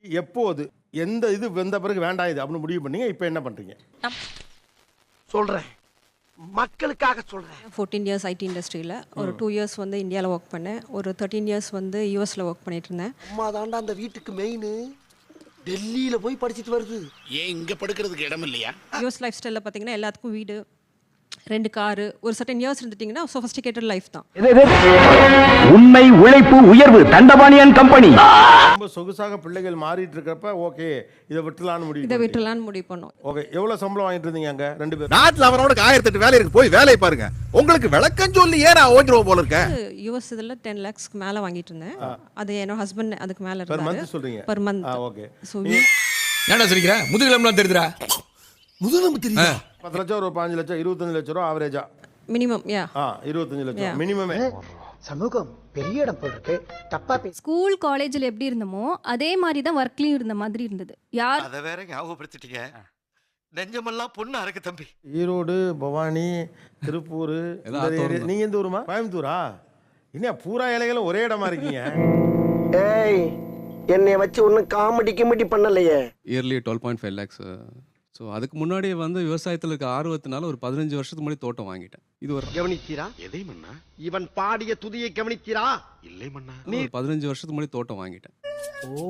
எப்போது எந்த இது வந்த பிறகு வேண்டாம் இது அப்படின்னு முடிவு பண்ணீங்க? இப்போ என்ன பண்றீங்க? சொல்றேன், மக்களுக்காக சொல்றேன். 14 இயர்ஸ் ஐடி இண்டஸ்ட்ரியில் ஒரு 2 இயர்ஸ் வந்து இந்தியாவில் ஒர்க் பண்ணேன். ஒரு 13 இயர்ஸ் வந்து யூஎஸில் ஒர்க் பண்ணிட்டு இருந்தேன். அம்மா தாண்டா அந்த வீட்டுக்கு மெயின். டெல்லியில போய் படிச்சிட்டு வருது. ஏன் இங்க படுக்கிறதுக்கு இடம் இல்லையா? யூஎஸ் லைஃப் ஸ்டைலில் பார்த்தீங்கன்னா எல்லாத்துக்கும் வீடு, 2 காரு, ஒரு சர்டன் இயர்ஸ் இருந்துட்டிங்கன்னா சொஃபிஸ்டிகேட்டட் லைஃப் தான். உண்மை உழைப்பு உயர்வு தண்டபாணியன் கம்பெனி. ரொம்ப சொகுசாக பிள்ளைகள் மாறிட்டு இருக்கிறப்ப ஓகே இதை விட்டுலான்னு இதை விட்டுலான்னு முடிவு பண்ணோம். ஓகே, எவ்வளவு சம்பளம் வாங்கிட்டு இருந்தீங்க அங்க 2 பேரும்? நாட்டுல அவனோட 1008 வேலை இருக்கு, போய் வேலையை பாருங்க. உங்களுக்கு விளக்கம் சொல்லி ஏன் நான் ஓஞ்சிருவோம் போல இருக்கேன். யூஎஸ் இதில் 10 lakhsக்கு மேலே வாங்கிட்டு இருந்தேன். அது என்னோட ஹஸ்பண்ட் அதுக்கு மேலே பெர் இருந்தாரு. மந்த் சொல்றீங்க? Per month. ஓகே. ஸோ ஏன்டா சொல்லிக்கிற? முதுகிலம்லாம் தெரியுதுடா. முதல்ல தெரியுமா? 10 லட்சம், ஒரு 5 லட்சம், 25 லட்சம் ரூபா ஆவரேஜா? மினிமம் 25 லட்சம் மினிமமே. சமூகம் பெரிய இடம் போல இருக்கு. தப்பா ஸ்கூல் காலேஜில் எப்படி இருந்தமோ அதே மாதிரி தான் ஒர்க்லேயும் இருந்த மாதிரி இருந்தது. யார் அதை வேற ஞாபகப்படுத்திட்டீங்க. நெஞ்சமெல்லாம் பொண்ணா இருக்கு தம்பி. ஈரோடு, பவானி, திருப்பூர், நீங்க எந்த ஊருமா? கோயம்புத்தூரா? என்ன பூரா இலைகளும் ஒரே இடமா இருக்கீங்க? ஏய், என்னைய வச்சு ஒன்னும் காமெடி கிமெடி பண்ணலையே. Yearly 12.5 lakhs. ஸோ அதுக்கு முன்னாடியே வந்து விவசாயத்தில் இருக்க ஆர்வத்தினால ஒரு 15 வருஷத்துக்கு முன்னாடி தோட்டம் வாங்கிட்டேன். இது ஒரு கவனித்தீரா? எதை மண்ணா? இவன் பாடிய துதியை கவனித்தீரா? இல்லை மண்ணா. நீ 15 வருஷத்துக்கு முன்னாடி தோட்டம் வாங்கிட்டேன். ஓ,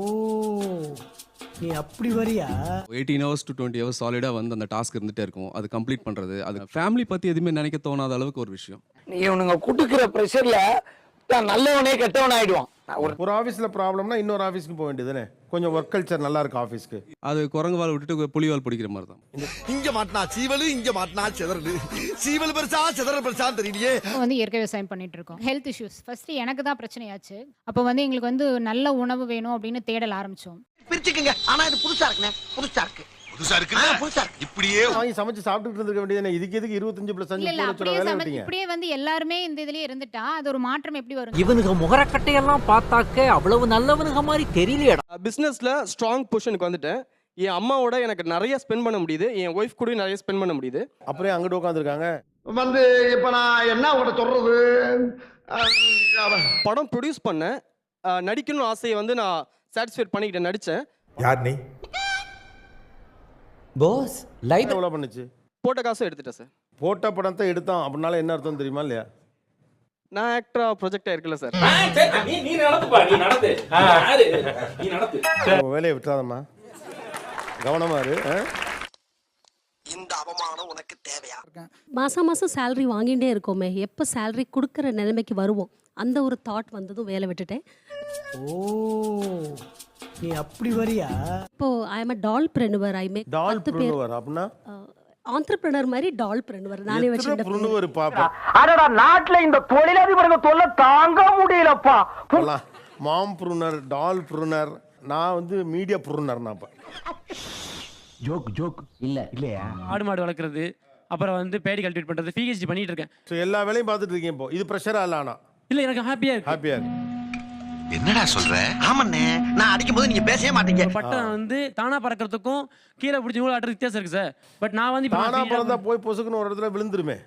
நீ அப்படி வரியா? 18 hours to 20 hours சாலிடாக வந்து அந்த டாஸ்க் இருந்துகிட்டே இருக்கும். அது கம்ப்ளீட் பண்ணுறது, அது ஃபேமிலி பற்றி எதுவுமே நினைக்க தோணாத அளவுக்கு ஒரு விஷயம். நீ இவனுங்க குடுக்கிற பிரஷர்ல நல்லவனே கெட்டவன் ஆயிடுவான். ஒரு ஆபீஸ்ல ப்ராப்ளம்னா இன்னொரு ஆபீஸ்க்கு போக வேண்டியதுதானே? கொஞ்சம் ஒர்க் கல்ச்சர் நல்லா இருக்கு ஆபீஸ்க்கு. அது குரங்கு வால் விட்டுட்டு புலிவால் பிடிக்கிற மாதிரி தான். இங்க மாட்டினா சீவலு, இங்க மாட்டினா சிதறலு. சீவல் பெருசா சிதறல் பெருசா தெரியலையே. வந்து இயற்கை விவசாயம் பண்ணிட்டு இருக்கோம். ஹெல்த் இஷ்யூஸ் ஃபர்ஸ்ட் எனக்கு தான் பிரச்சனையாச்சு. அப்போ வந்து எங்களுக்கு வந்து நல்ல உணவு வேணும் அப்படின்னு தேடல் ஆரம்பிச்சோம். பிரிச்சுக்கங்க. ஆனா இது புதுசா இருக்குனே. புதுசா இருக்கு. புதுசா இருக்கு. புதுசா இருக்கு. இப்படியே வாங்கி சமைச்சு சாப்பிட்டுட்டு இருக்க வேண்டியதுதானே? இதுக்கு எதுக்கு 25 + 5 இல்ல லட்சம் வேலை விட்டீங்க? இப்படியே வந்து எல்லாருமே இந்த இதுலயே இருந்துட்டா அது ஒரு மாற்றம் எப்படி வரும்? இவனுக்கு முகரக்கட்டையெல்லாம் பார்த்தாக்க அவ்வளவு நல்லவனுங்க மாதிரி தெரியலையடா. பிஸ்னஸ்ல ஸ்ட்ராங் பொசிஷனுக்கு வந்துட்டேன். என் அம்மாவோட எனக்கு நிறைய ஸ்பெண்ட் பண்ண முடியுது. என் ஒய்ஃப் கூட நிறைய ஸ்பெண்ட் பண்ண முடியுது. அப்படியே அங்கிட்டு உட்காந்துருக்காங்க. வந்து இப்ப நான் என்ன உங்கள்ட்ட சொல்றது? படம் ப்ரொடியூஸ் பண்ணேன். நடிக்கணும் ஆசையை வந்து நான் சாட்டிஸ்ஃபைட் பண்ணிக்கிட்டேன், நடித்தேன். யார் நீ? பாஸ் லைட் எவ்வளவு பண்ணுச்சு? போட்ட காசும் எடுத்துட்டேன் சார். போட்ட படத்தை எடுத்தான் அப்படின்னால என்ன அர்த்தம் தெரியுமா இல்லையா? நான் ஆக்டரா ப்ரொஜெக்டா இருக்கல சார். உன் வேலையை விட்டுறாதம்மா, கவனமா இரு. இந்த அவமானம் உனக்கு தேவையா? மாதம் மாதம் சேலரி வாங்கிட்டே இருக்கோமே, எப்போ சேலரி கொடுக்குற நிலைமைக்கு வருவோம் அந்த ஒரு தாட் வந்ததும் வேலை விட்டுட்டேன். ஓ, நீ அப்படி வரியா? இப்போ I am a டால்பிரனுவர். I make டால் 10 பேர் ப்ரூனர் அப்படின்னா ஆண்டர்பிரனர் மாதிரி டால்பிரனுவர் நானே வச்சிருக்கேன். ப்ரூனர் பாப்பா. அடடா, நாட்டுல இந்த தொழிலதிபர்கள் தொல்லை தாங்க முடியலப்பா. மாம் ப்ரூனர், டால் ப்ரூனர். நான் வந்து மீடியா ப்ரூனர். நான் ஜோக் ஜோக் இல்ல இல்லையா? ஆடு மாடு வளர்க்குறது, அப்புறம் வந்து பேடி கல்டிவேட் பண்றது, பிஹெச்டி பண்ணிட்டு இருக்கேன். ஸோ எல்லா வேலையும் பார்த்துட்டு இருக்கேன். இப்போ இது ப்ரெஷரா இல்லை? ஆனா இல்ல, எனக்கு ஹாப்பியா இருக்கு. ஹாப்பியா இருக்கு. என்னடா சொல்ற? ஆமாண்ணே, நான் அடிக்கும் போது நீங்க பேசவே மாட்டீங்க. பட்டம் வந்து தானா பறக்கிறதுக்கும் கீழே பிடிச்சி கூட ஆடுறது வித்தியாசம் இருக்கு சார். பட் நான் வந்து தானா பிறந்தா போய் பொசுக்குன்னு ஒரு இடத்துல விழுந்துருமே.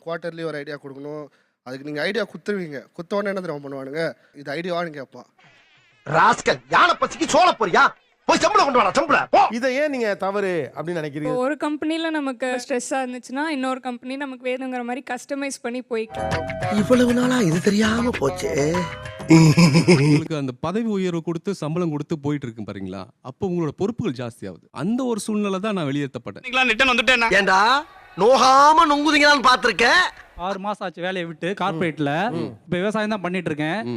குவார்டர்லி ஒரு ஐடியா கொடுக்கணும். அதுக்கு நீங்க ஐடியா குத்துருவீங்க. குத்த உடனே என்ன தெரியுமா பண்ணுவானுங்க? இது ஐடியாவான்னு கேட்பான். ராஸ்கல், யானை பசிக்கு சோள போறியா? போய் சம்பளம் கொண்டு வரா, சம்பளம் போ. இதை ஏன் நீங்க தவறு அப்படின்னு நினைக்கிறீங்க? ஒரு கம்பெனில நமக்கு ஸ்ட்ரெஸ்ஸா இருந்துச்சுன்னா இன்னொரு கம்பெனி நமக்கு வேணுங்கிற மாதிரி கஸ்டமைஸ் பண்ணி போய்க்கலாம். இவ்வளவு நாளா இது தெரியாம போச்சு. உங்களுக்கு அந்த பதவி உயர்வு கொடுத்து சம்பளம் கொடுத்து போயிட்டு இருக்கு பாருங்களா, அப்போ உங்களோட பொறுப்புகள் ஜாஸ்தி ஆகுது. அந்த ஒரு சூழ்நிலை தான் நான் வெளியேற்றப்பட்டேன். ஏண்டா நோகாம நொங்குதீங்களான்னு பாத்திருக்கேன். 6 மாசம் ஆச்சு வேலையை விட்டு கார்பரேட்ல. இப்ப விவசாயம் தான் பண்ணிட்டு இருக்கேன்.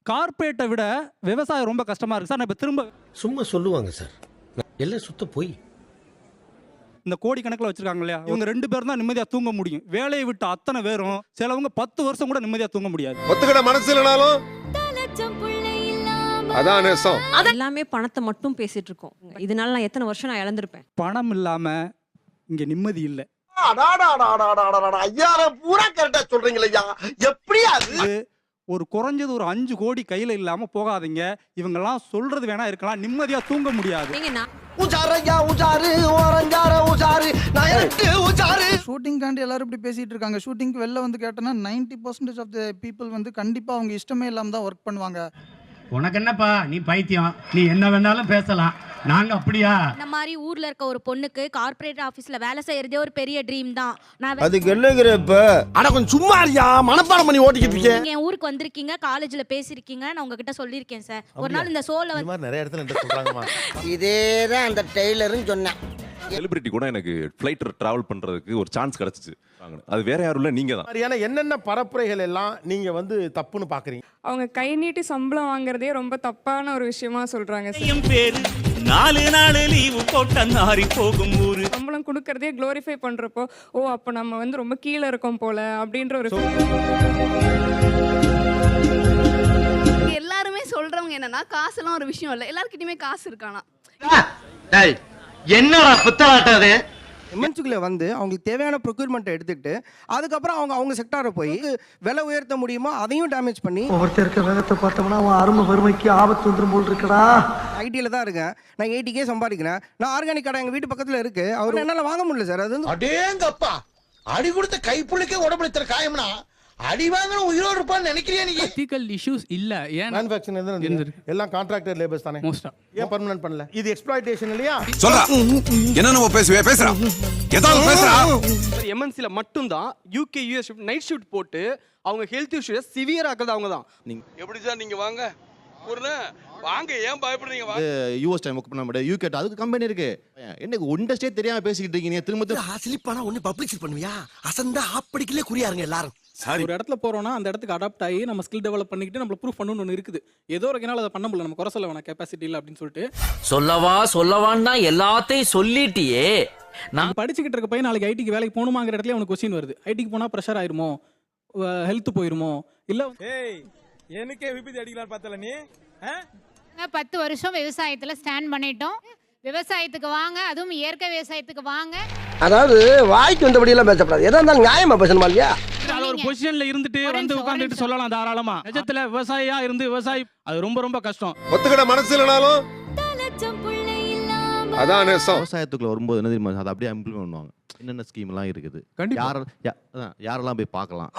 கார்பரேட்டை விட விவசாயம் ரொம்ப கஷ்டமா இருக்கு சார். நான் இப்ப திரும்ப சும்மா சொல்லுவாங்க சார், எல்லாம் சுத்த போய். இந்த கோடி கணக்கில் வச்சிருக்காங்க இல்லையா, இவங்க 2 பேரும் தான் நிம்மதியா தூங்க முடியும். வேலையை விட்டு அத்தனை பேரும் சிலவங்க 10 வருஷம் கூட நிம்மதியா தூங்க முடியாது. ஒத்துக்கிட மனசு இல்லைனாலும் அதான் நேசம். எல்லாமே பணத்தை மட்டும் பேசிட்டு இருக்கோம். இதனால நான் எத்தனை வருஷம் நான் இழந்திருப்பேன். பணம் இல்லாம இங்க நிம்மதி இல்லை. ஐயா பூரா கரெக்டா சொல்றீங்களா? எப்படி அது ஒரு குறைஞ்சது ஒரு 5 கோடி கையில இல்லாம போகாதீங்க. இவங்கெல்லாம் சொல்றது வேணா இருக்கலாம், நிம்மதியா தூங்க முடியாது. உஜாரையா உஜாரு ஓரஞ்சார உஜாரு நயத்து உஜாரு. ஷூட்டிங்காண்டி எல்லாரும் இப்படி பேசிட்டு இருக்காங்க. ஷூட்டிங்க்கு வெளில வந்து கேட்டோன்னா 90% ஆஃப் த பீப்புள் வந்து கண்டிப்பா அவங்க இஷ்டமே இல்லாம தான் ஒர்க் பண்ணுவாங்க. உனக்கு என்னப்பா, நீ பைத்தியம், நீ என்ன வேணாலும் பேசலாம், நாங்க அப்படியா? இந்த மாதிரி ஊர்ல இருக்க ஒரு பொண்ணுக்கு கார்ப்பரேட் ஆபீஸ்ல வேலை செய்யறதே ஒரு பெரிய ட்ரீம் தான். நான் அதுக்கு என்னங்கற இப்ப அட கொஞ்சம் சும்மா இருயா, மனப்பாடம் பண்ணி ஓட்டிக்கிட்டு இருக்கேன். நீங்க என் ஊருக்கு வந்திருக்கீங்க, காலேஜ்ல பேசிருக்கீங்க, நான் உங்ககிட்ட சொல்லியிருக்கேன் சார். ஒரு நாள் இந்த ஷோல இந்த மாதிரி நிறைய இடத்துல என்கிட்ட சொல்றாங்கம்மா. இதேதான் அந்த டெய்லர்னு சொன்னேன். செலிபிரிட்டி கூட எனக்கு ஃப்ளைட் டிராவல் பண்றதுக்கு ஒரு சான்ஸ் கிடைச்சிச்சு. அது வேற யாரும் இல்ல, நீங்க தான். மாதிரியான என்னென்ன பரப்புரைகள் எல்லாம் நீங்க வந்து தப்புன்னு பாக்குறீங்க? அவங்க கை நீட்டி சம்பளம் வாங்குறதே ரொம்ப தப்பான ஒரு விஷயமா சொல்றாங்க. பேரு 4 நாள் லீவு போட்ட நாரி போகும் ஊரு. சம்பளம் கொடுக்கறதே க்ளோரிஃபை பண்றப்போ, ஓ அப்ப நம்ம வந்து ரொம்ப கீழே இருக்கோம் போல அப்படின்ற ஒரு எல்லாருமே சொல்றவங்க என்னன்னா காசுலாம் ஒரு விஷயம் இல்ல, எல்லார்கிட்டயுமே காசு இருக்கானா. என்னடா புத்தலாட்டம் அது? எம்என்சிக்குள்ள வந்து அவங்களுக்கு தேவையான ப்ரொக்யூர்மெண்ட்டை எடுத்துக்கிட்டு அதுக்கப்புறம் அவங்க செக்டாரை போய் விலை உயர்த்த முடியுமா அதையும் டேமேஜ் பண்ணி. ஒருத்தர் இருக்க வேகத்தை பார்த்தோம்னா அவன் அருமை வறுமைக்கு ஆபத்து வந்துடும் போல் இருக்கடா. ஐடியில் தான் இருக்கேன், நான் 80K சம்பாதிக்கிறேன். நான் ஆர்கானிக் கடை எங்கள் வீட்டு பக்கத்தில் இருக்கு, அவர் என்னால் வாங்க முடியல சார். அது வந்து அடேங்கப்பா, அடி கொடுத்த கைப்புள்ளிக்கே உடம்புல இத்தனை காயம்னா அடி வாங்கின உயிரோடு இருப்பான்னு நினைக்கிறியா நீ? எத்திக்கல் இஷ்யூஸ் இல்ல. ஏன் மேனுஃபேக்சரிங் எல்லாம் கான்ட்ராக்டர் லேபர்ஸ் தானே மோஸ்டா. ஏன் பர்மனன்ட் பண்ணல? இது எக்ஸ்ப்ளாய்டேஷன் இல்லையா? சொல்றா என்ன நம்ம பேசுறா ஏதாவது பேசுறா. எம்என்சியில் மட்டும்தான் UK US நைட் ஷிஃப்ட் போட்டு அவங்க ஹெல்த் இஷ்யூஸ் சிவியர் ஆக்குறது அவங்க தான். எப்படி சார் நீங்க வாங்க வாங்க, ஏன் பயப்படுறீங்க? யூஎஸ் டைம் ஒர்க் பண்ண முடியாது, யூகே அதுக்கு கம்பெனி இருக்கு. எனக்கு ஒண்டஸ்டே தெரியாம பேசிக்கிட்டு இருக்கீங்க திரும்ப. ஸ்லிப்பானா ஒண்ணு பப்ளிசிட்டி பண்ணுவியா? அசந்தா ஆப்படிக்கலே குறியாருங்க எல்லாரும். ஒரு இடத்துல போறோம்னா அந்த இடத்துக்கு அடாப்ட் ஆகி நம்ம ஸ்கில் டெவலப் பண்ணிக்கிட்டு நம்மள ப்ரூஃப் பண்ணணும்னு ஒன்று இருக்குது. ஏதோ ஒரு நாள் அதை பண்ண முடியல, நம்ம குறை சொல்ல வேணாம், கெப்பாசிட்டி இல்லை அப்படின்னு சொல்லிட்டு சொல்லவான்னு எல்லாத்தையும் சொல்லிட்டியே. நான் படிச்சுக்கிட்டு இருக்க பையன் நாளைக்கு ஐடிக்கு வேலைக்கு போகணுமாங்கிற இடத்துல அவனுக்கு கொஸ்டின் வருது. ஐடிக்கு போனால் ப்ரெஷர் ஆயிருமோ, ஹெல்த் போயிருமோ, இல்லை எனக்கே விபத்து அடிக்கலாம் பார்த்தல நீ. 10 வருஷம் விவசாயத்துல ஸ்டாண்ட் பண்ணிட்டோம். விவசாயத்துக்கு வாங்க, அதுவும் இயற்கை விவசாயத்துக்கு வாங்க. அதாவது வாய்க்கு வந்தபடி எல்லாம் பேசப்படாது, எதா இருந்தாலும் நியாயமா பேசணுமா இல்லையா? அது ஒரு பொசிஷன்ல இருந்துட்டு வந்து உட்கார்ந்துட்டு சொல்லலாம் தாராளமா. நிஜத்துல விவசாயியா இருந்து விவசாயி அது ரொம்ப ரொம்ப கஷ்டம். ஒத்துக்கிட மனசு இல்லனாலும் அதான் நேசம். விவசாயத்துக்குள்ள வரும்போது என்ன தெரியுமா, அதை அப்படியே இம்ப்ளிமெண்ட் பண்ணுவாங்க. என்னென்ன ஸ்கீம் எல்லாம் இருக்குது, யாரெல்லாம் போய் பார்க்கலாம்.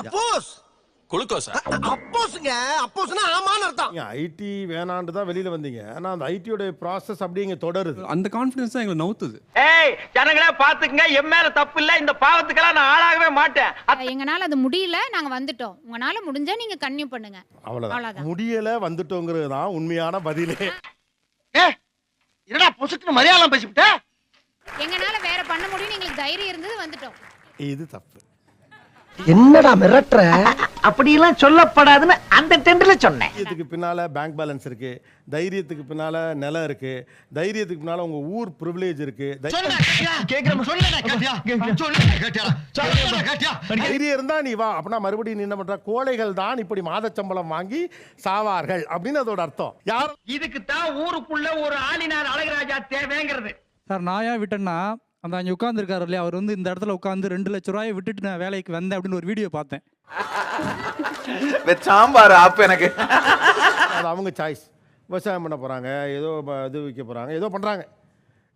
அப்போஸ்னா ஆமான்னு அர்த்தம். ஐடி வேணான்னு தான் வெளியில வந்தீங்க, ஆனா அந்த ஐடியோட ப்ராசஸ் அப்படியே இங்க தொடருது. அந்த கான்ஃபிடன்ஸ் தான் எங்களை நவுத்துது. ஜனங்களே பாத்துக்கங்க, என் மேல தப்பு இல்ல, இந்த பாவத்துக்கெல்லாம் நான் ஆளாகவே மாட்டேன். எங்கனால அது முடியல, நாங்க வந்துட்டோம். உங்களால முடிஞ்சா நீங்க கன்டினியூ பண்ணுங்க. அவ்வளவுதான். முடியல வந்துட்டோங்கிறது தான் உண்மையான பதிலே. என்னடா பொசுக்குன்னு மரியாதை பேசிவிட்ட? எங்கனால வேற பண்ண முடியும், எங்களுக்கு தைரியம் இருந்தது, வந்துட்டோம். இது தப்பு. என்னடா மிரட்டுற? அப்படியெல்லாம் சொல்லப்படாதுன்னு அந்த டெண்டர்ல சொன்னேன். தைரியத்துக்கு பின்னால பேங்க் பேலன்ஸ் இருக்கு, தைரியத்துக்கு பின்னால நிலம் இருக்கு, தைரியத்துக்கு பின்னால உங்க ஊர் பிரிவிலேஜ் இருக்கு. தைரியம் இருந்தா நீ வா. அப்படின்னா மறுபடியும் நீ என்ன பண்ற? கோழைகள் தான் இப்படி மாத சம்பளம் வாங்கி சாவார்கள் அப்படின்னு அதோட அர்த்தம். யார் இதுக்கு தான் ஊருக்குள்ள ஒரு ஆளினார் அழகராஜா தேவைங்கிறது. சார் நான் ஏன் விட்டேன்னா, அந்த அங்கே உட்காந்துருக்காரு இல்லையா, அவர் வந்து இந்த இடத்துல உட்காந்து 2 லட்ச ரூபாயை விட்டுட்டு நான் வேலைக்கு வந்தேன் அப்படின்னு ஒரு வீடியோ பார்த்தேன். சாம்பார் அப்ப எனக்கு அது அவங்க சாய்ஸ். விவசாயம் பண்ண போறாங்க, ஏதோ இது விற்க போறாங்க, ஏதோ பண்றாங்க.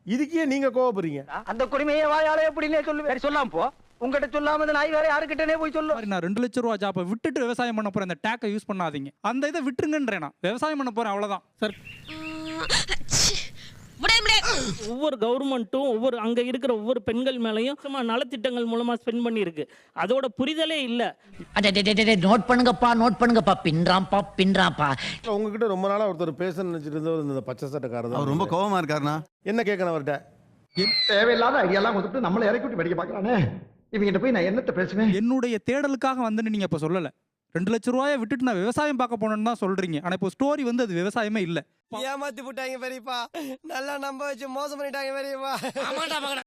இதுக்கே நீங்க கோவப்படுறீங்க. அந்த குடிமையை வாயால எப்படினே சொல்லுவேன். சொல்லாம போ, உங்ககிட்ட சொல்லாம நாய் வேற யாருக்கிட்டனே போய் சொல்லு. நான் 2 லட்ச ரூபா ஜாப்பை விட்டுட்டு விவசாயம் பண்ண போறேன், அந்த டேக்கை யூஸ் பண்ணாதீங்க, அந்த இதை விட்டுருங்கன்றேன். நான் விவசாயம் பண்ண போறேன், அவ்வளவுதான் சார். ஒவ்வொரு கவர்மெண்ட்டும் அங்க இருக்கிற ஒவ்வொரு பெண்கள் மேலையும் நலத்திட்டங்கள் மூலமா ஸ்பெண்ட் பண்ணிருக்கு. அதோட புரிதலே இல்ல. நோட் பண்ணுங்கப்பா பின்றாம்பா. உங்ககிட்ட ரொம்ப நாளா ஒருத்தர் பேச நினைச்சிட்டு இருந்தவர் இந்த பச்சை சட்டைக்காரர் தான். அவர் ரொம்ப கோவமா இருக்காருனா என்ன கேட்கணும் அவர்கிட்ட? தேவையில்லாத ஐடியாலாம் கொடுத்துட்டு நம்மள இறக்கி விட்டு படிக்க பார்க்கறானே. இவங்கிட்ட போய் நான் என்னத்த பேசுவேன்? என்னுடைய தேடலுக்காக வந்து நீங்க இப்ப சொல்லல, 2 லட்ச ரூபாயை விட்டுட்டு நான் விவசாயம் பார்க்க போனேன்னு தான் சொல்றீங்க. ஆனா இப்போ ஸ்டோரி வந்து அது விவசாயமே இல்ல. ஏமாத்தி போட்டாங்க பெரியப்பா, நல்லா நம்ப வச்சு மோசம் பண்ணிட்டாங்க பெரியப்பா.